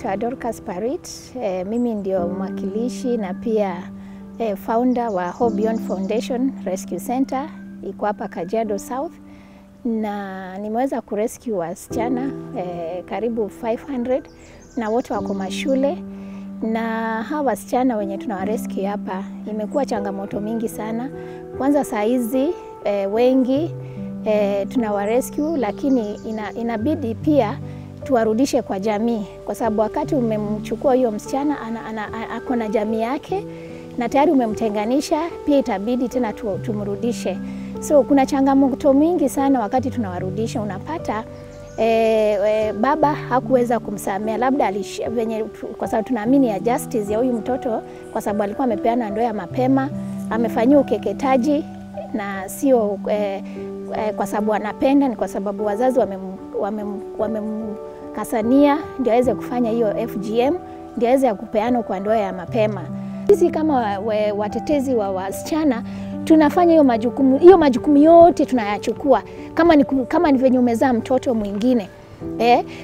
Dorcas Parit, mimi ndio mwakilishi na pia founder wa Hope Beyond Foundation Rescue Center iko hapa Kajiado South, na nimeweza kurescue wasichana karibu 500 na wote wako mashule. Na hawa wasichana wenye tunawarescue hapa imekuwa changamoto mingi sana. Kwanza saa hizi wengi tunawarescue, lakini inabidi pia tuwarudishe kwa jamii, kwa sababu wakati umemchukua hiyo msichana ako na jamii yake na tayari umemtenganisha, pia itabidi tena tumrudishe. So kuna changamoto mingi sana wakati tunawarudisha. Unapata baba hakuweza kumsamea, labda venye, kwa sababu tunaamini ya justice ya huyu mtoto, kwa sababu alikuwa amepeana ndoa ya mapema, amefanyiwa ukeketaji, na sio kwa sababu anapenda, ni kwa sababu wazazi wamemkasania ndio aweze kufanya hiyo FGM, ndio aweze kupeana kwa ndoa ya mapema. Sisi kama watetezi wa wasichana tunafanya hiyo majukumu yote tunayachukua, kama ni venye umezaa mtoto mwingine.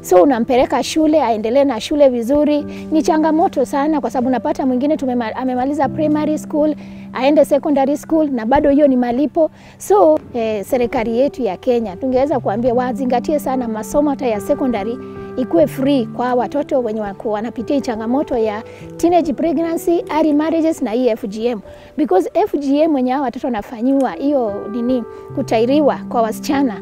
So unampeleka shule, aendelee na shule vizuri. Ni changamoto sana, kwa sababu unapata mwingine amemaliza primary school, aende secondary school, na bado hiyo ni malipo. So serikali yetu ya Kenya tungeweza kuambia wazingatie sana masomo hata ya secondary ikuwe free kwa watoto wenye wanapitia changamoto ya teenage pregnancy, early marriages na hii FGM. Because FGM wenye hawa watoto wanafanyiwa hiyo kutairiwa kwa wasichana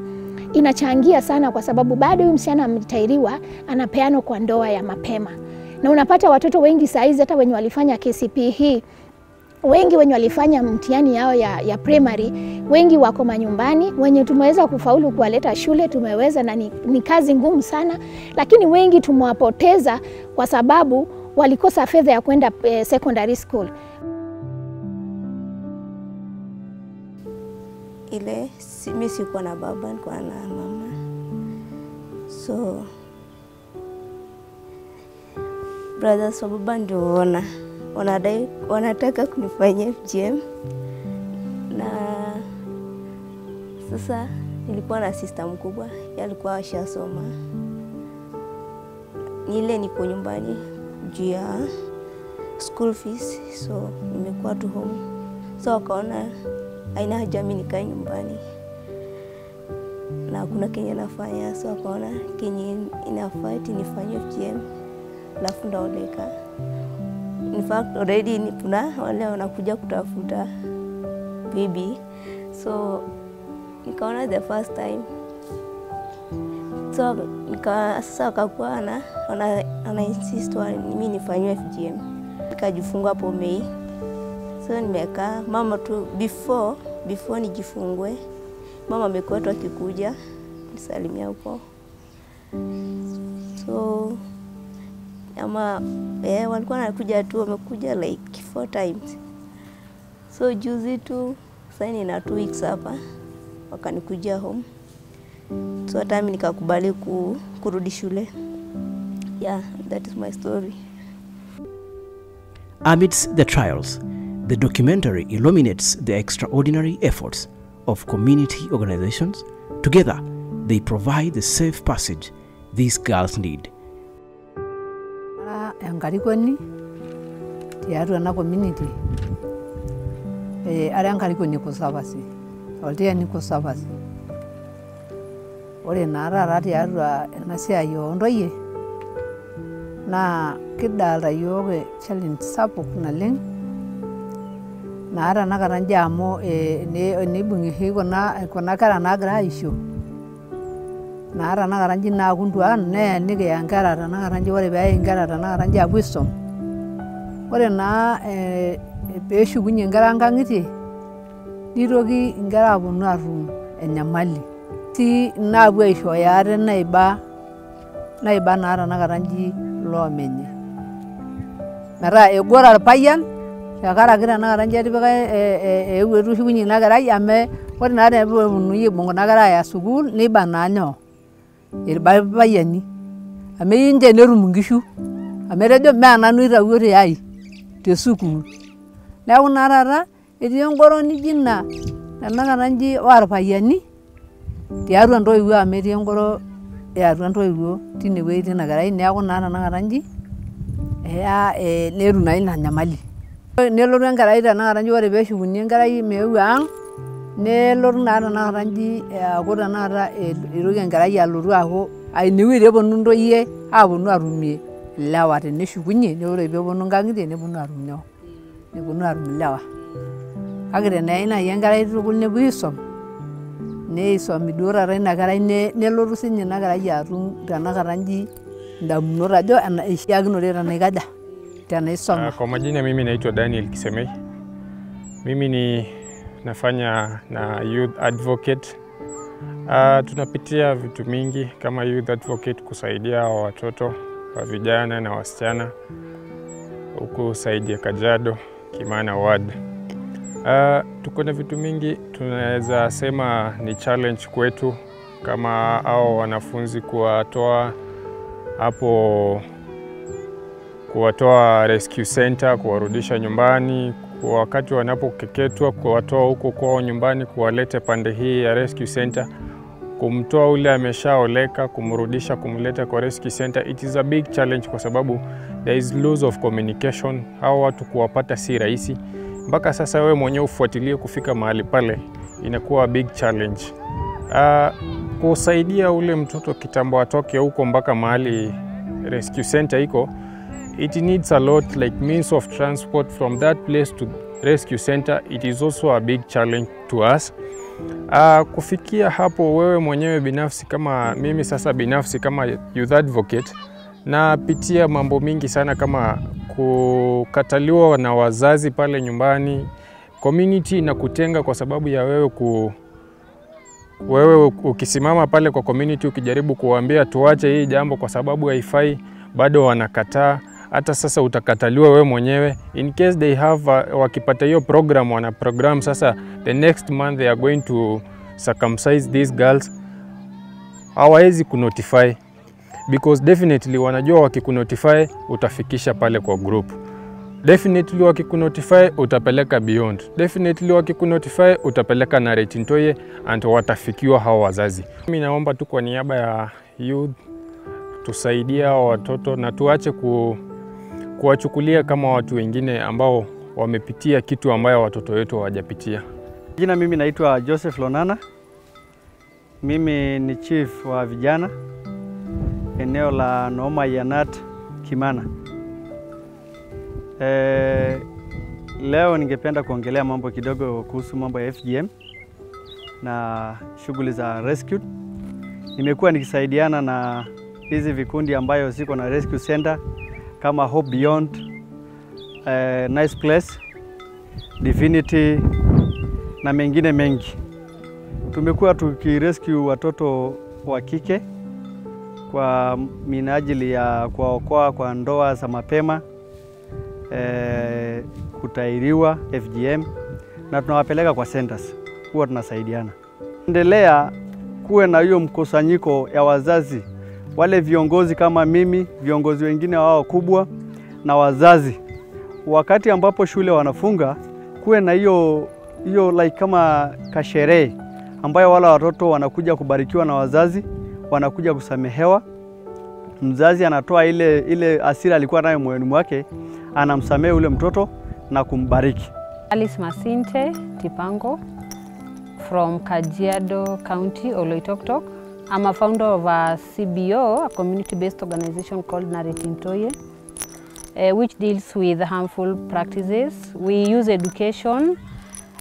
inachangia sana, kwa sababu bado huyu msichana ametairiwa anapeano kwa ndoa ya mapema. Na unapata watoto wengi saizi hata wenye walifanya KCPE, wengi wenye walifanya mtihani yao ya primary, wengi wako manyumbani. Wenye tumeweza kufaulu kuwaleta shule tumeweza, na ni kazi ngumu sana, lakini wengi tumewapoteza kwa sababu walikosa fedha ya kwenda secondary school. Mimi sikuwa na baba, nilikuwa na mama. So brothers wa baba ndio wanataka kunifanyia FGM. Na sasa nilikuwa na sister mkubwa, yeye alikuwa ashasoma. Niko nyumbani juu ya school fees, so nimekuwa tu home. So wakaona haina haja mimi nikae nyumbani na kuna kenye nafanya, so wakaona kenye inafaa nifanye FGM alafu ndaoleka. In fact already kuna wale wanakuja kutafuta baby, so nikaona the first time, so sasa akakuwa ana insist mimi nifanywe FGM. Nikajifunga hapo Mei. So nimekaa mama tu before nijifungwe, mama amekuwa tu akikuja nisalimia huko. So walikuwa wanakuja tu, wamekuja like 4 times. So juzi tu sasa nina 2 weeks hapa wakanikuja home. So hata mimi nikakubali kurudi shule. Yeah, that is my story. Amidst the trials, the documentary illuminates the extraordinary efforts of community organizations. Together, they provide the safe passage these girls need. Enkarikoni tiatua na community ara enkarikoni kusapasi oltiani kusapasi. Ore narara tiatua ena siai ontoyie na kidalta yoke challenge sapuk naleng. Naara nakaranje amu nibungi kuna kera nagira aisho. Naara nakaranje nakunduan nike yankara nakaranje ore bae nkera nakaranje apuisom. Ore na peshukunye nkera nkang'itie nitoki nkera aponu atum enyamali. Si naapuo aishoyo ate naiba naara nakaranje loomenye. Metaa egora irpayian yakaraki nakaranje atipika ewetu shukunye nakerai ame ore naa tenepuonu aibung nakerai ya school niba nanyo irpayiani ame inje netum nkishu ame tejo me nanu itawuo tiai te school. Neeku naa taata etii engoro niji ina nakaranje orpayiani tiatua ntoiwuo ame etii engoro tiatua ntoiwuo tinewueji tina kerai. Neeku naa nakaranje netum naa ina nyamali. Nelotu enkerai tenakata nji ore peeshukuni enkerai meeu ang', nelotu naa tenakata nji aaku tenakata eitoki enkerai alotu aaku inewueji eponu ntoyie aaponu atumie ilewa teneshukunye, ore peeponu nkang'itie neponu aatum nyoo, neponu aatum ilewa. Kake teneyai naaji enkerai tukul nepuoi aisom, neisomi duo taata ina kerai nelotu siinye ina kerai atum tenakata nji ndamunot ajo eishiakinore tenaikaja, tenaisoma. Kwa majina mimi naitwa Daniel Kisemei. Mimi nafanya na youth advocate. Tunapitia vitu mingi kama youth advocate kusaidia watoto, wa vijana na wasichana huku Saidia Kajiado, Kimana Ward. Tuko na vitu mingi tunaweza sema ni challenge kwetu kama hao wanafunzi kuwatoa hapo, kuwatoa rescue center, kuwarudisha nyumbani, kwa wakati wanapokeketwa kuwatoa huko kwao nyumbani kuwalete pande hii ya rescue center, kumtoa ule ameshaoleka kumrudisha kumleta kwa rescue center. It is a big challenge kwa sababu there is loss of communication. Hao watu kuwapata si rahisi. Mpaka sasa wewe mwenyewe ufuatilie kufika mahali pale inakuwa big challenge. Kusaidia ule mtoto kitambo atoke huko mpaka mahali rescue center iko, it needs a lot like means of transport from that place to rescue center. It is also a big challenge to us. Kufikia hapo wewe mwenyewe binafsi kama mimi sasa binafsi kama youth advocate napitia mambo mingi sana kama kukataliwa na wazazi pale nyumbani, community na kutenga kwa sababu ya wewe ukisimama pale kwa community ukijaribu kuwaambia tuache hii jambo kwa sababu haifai, bado wanakataa. Hata sasa utakataliwa wewe mwenyewe. In case they have wakipata hiyo program, wana program sasa the next month they are going to circumcise these girls, hawawezi kunotify because definitely wanajua wakikunotify utafikisha pale kwa group. Definitely wakikunotify utapeleka beyond. Definitely wakikunotify utapeleka Nareti Ntoye and watafikiwa hao wazazi. Mimi naomba tu kwa niaba ya youth tusaidia hao watoto na tuache kuwachukulia kama watu wengine ambao wamepitia kitu ambayo watoto wetu hawajapitia. Jina mimi naitwa Joseph Lonana. Mimi ni chief wa vijana eneo la Noma Yanat Kimana. Leo ningependa kuongelea mambo kidogo kuhusu mambo ya FGM na shughuli za rescue. Nimekuwa nikisaidiana na hizi vikundi ambayo ziko na rescue center kama Hope Beyond, Nice Place, Divinity na mengine mengi. Tumekuwa tukirescue watoto wa kike kwa minajili ya kuwaokoa kwa ndoa za mapema, kutairiwa FGM, na tunawapeleka kwa centers. Huwa tunasaidiana. Endelea kuwe na hiyo mkusanyiko ya wazazi, wale viongozi kama mimi, viongozi wengine wao kubwa na wazazi. Wakati ambapo shule wanafunga, kuwe na hiyo like kama kasherehe ambayo wala watoto wanakuja kubarikiwa na wazazi, wanakuja kusamehewa. Mzazi anatoa ile hasira alikuwa nayo moyoni mwake, anamsamehe ule mtoto na kumbariki. Alice Masinte Tipango from Kajiado County, Oloitoktok. I'm a founder of a CBO, a community-based organization called Nareti Ntoye, which deals with harmful practices. We use education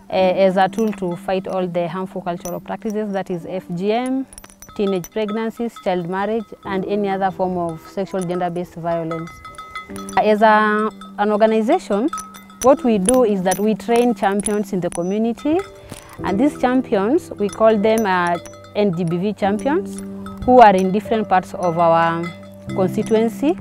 as a tool to fight all the harmful cultural practices, that is FGM, teenage pregnancies, child marriage, and any other form of sexual gender-based violence. As an organization, what we do is that we train champions in the community, and these champions, we call them NGBV champions, who are in different parts of our constituency,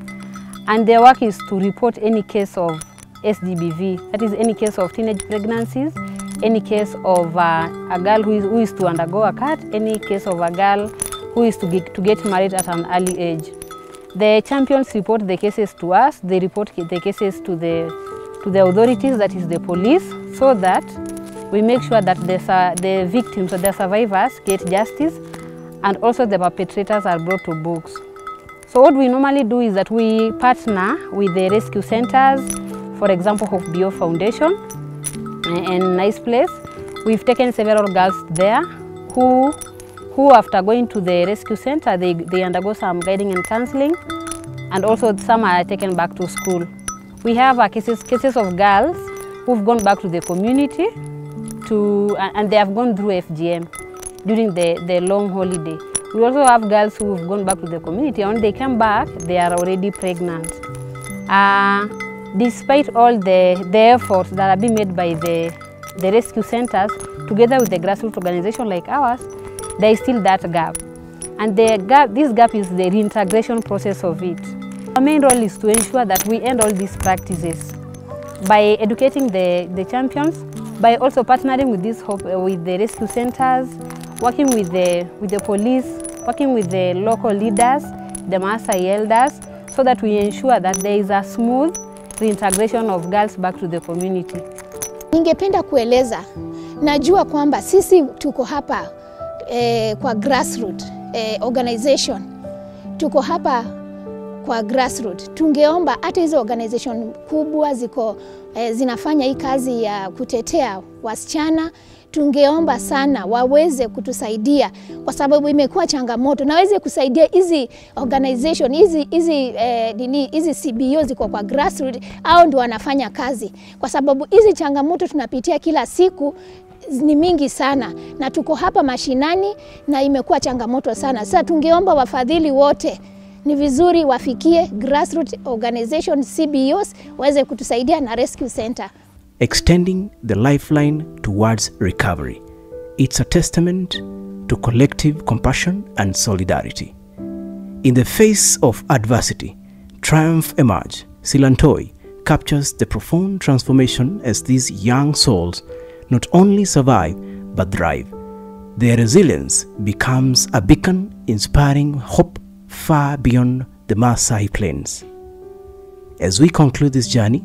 and their work is to report any case of SGBV, that is any case of teenage pregnancies, any case of a girl who is to undergo a cut, any case of a girl who is to get married at an early age. The champions report the cases to us, they report the cases to the authorities, that is the police, so that we make sure that the victims or the survivors get justice, and also the perpetrators are brought to books. So what we normally do is that we partner with the rescue centers, for example, Hope Bio Foundation and Nice Place. We've taken several girls there who after going to the rescue center, they undergo some guiding and counseling, and also some are taken back to school. We have cases of girls who've gone back to the community and they have gone through FGM during the long holiday. We also have girls who have gone back to the community, and when they come back, they are already pregnant. Despite all the efforts that are being made by the rescue centers, together with the grassroots organization like ours, there is still that gap. And this gap is the reintegration process of it. Our main role is to ensure that we end all these practices by educating the champions, by also partnering with the rescue centers, working with the police, working with the local leaders, the Maasai elders, so that we ensure that there is a smooth reintegration of girls back to the community. Ningependa kueleza, najua kwamba sisi tuko hapa kwa grassroots organization, tuko hapa kwa grassroots. Tungeomba hata hizo organization kubwa zinafanya hii kazi ya kutetea wasichana, tungeomba sana waweze kutusaidia, kwa sababu imekuwa changamoto, na waweze kusaidia hizi organization, hizi CBO ziko kwa grassroots, au ndio wanafanya kazi, kwa sababu hizi changamoto tunapitia kila siku ni mingi sana, na tuko hapa mashinani na imekuwa changamoto sana. Sasa tungeomba wafadhili wote ni vizuri wafikie grassroots organization CBOs waweze kutusaidia na rescue center. Extending the lifeline towards recovery. It's a testament to collective compassion and solidarity. In the face of adversity, triumph emerge. Silantoi captures the profound transformation as these young souls not only survive but thrive. Their resilience becomes a beacon inspiring hope far beyond the Maasai plains. As we conclude this journey,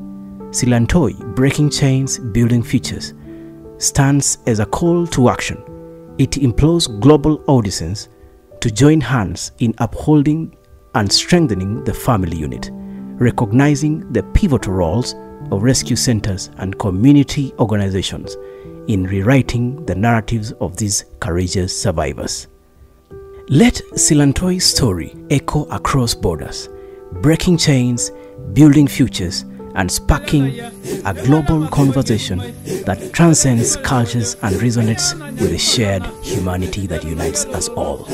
Silantoi, Breaking Chains, Building Futures, stands as a call to action. It implores global audiences to join hands in upholding and strengthening the family unit, recognizing the pivotal roles of rescue centers and community organizations in rewriting the narratives of these courageous survivors. Let Silantoi's story echo across borders, breaking chains, building futures, and sparking a global conversation that transcends cultures and resonates with the shared humanity that unites us all.